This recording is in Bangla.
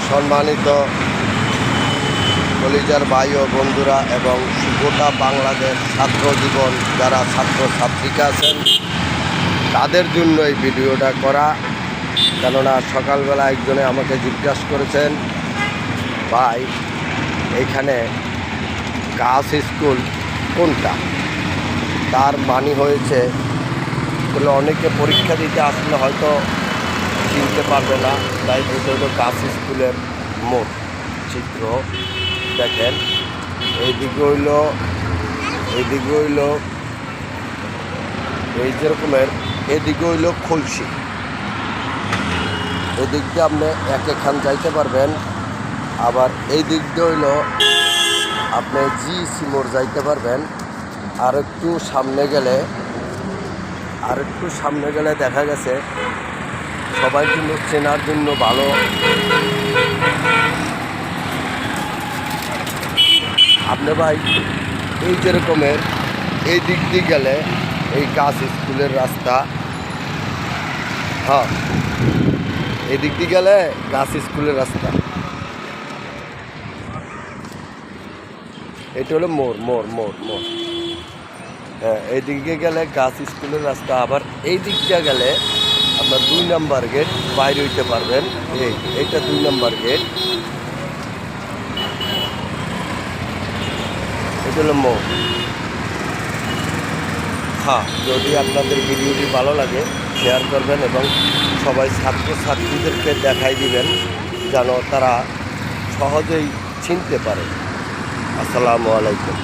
সম্মানিত কলিজার ভাই ও বন্ধুরা এবং গোটা বাংলাদেশ ছাত্র জীবন যারা ছাত্রছাত্রীরা আছেন তাদের জন্য এই ভিডিওটা করা। কেননা সকালবেলা একজনে আমাকে জিজ্ঞাসা করেছেন, ভাই এইখানে গার্লস স্কুল কোনটা? তার মানে হয়েছে বলে অনেকে পরীক্ষা দিতে আসলে হয়তো চিনতে পারবে না, তাই এটা হলো গার্লস স্কুলের মোড়। চিত্র দেখেন, এইদিকে হইল এই যেরকমের, এদিকে হইল খুলশি, এদিক দিয়ে আপনি এখান যাইতে পারবেন। আবার এই দিক দিয়ে হইল আপনি জিসি মোড় যাইতে পারবেন। আর একটু সামনে গেলে দেখা গেছে সবাই কিন্তু চেনার জন্য ভালো। আপনি ভাই এই যেরকমের এই দিক দিয়ে গেলে এই গার্লস স্কুলের রাস্তা, হ্যাঁ এই দিক দিয়ে গেলে গার্লস স্কুলের রাস্তা, এটা হলো মোড়। হ্যাঁ, এই দিকে গেলে গার্লস স্কুলের রাস্তা। আবার এই দিক দিয়ে গেলে আপনার 2 নম্বর গেট বাইরে হইতে পারবেন। এইটা 2 নম্বর গেট, এটা হলো মোড়। হ্যাঁ, যদি আপনাদের ভিডিওটি ভালো লাগে শেয়ার করবেন এবং সবাই ছাত্রছাত্রীদেরকে দেখাই দিবেন যেন তারা সহজেই চিনতে পারে। আসসালামু আলাইকুম।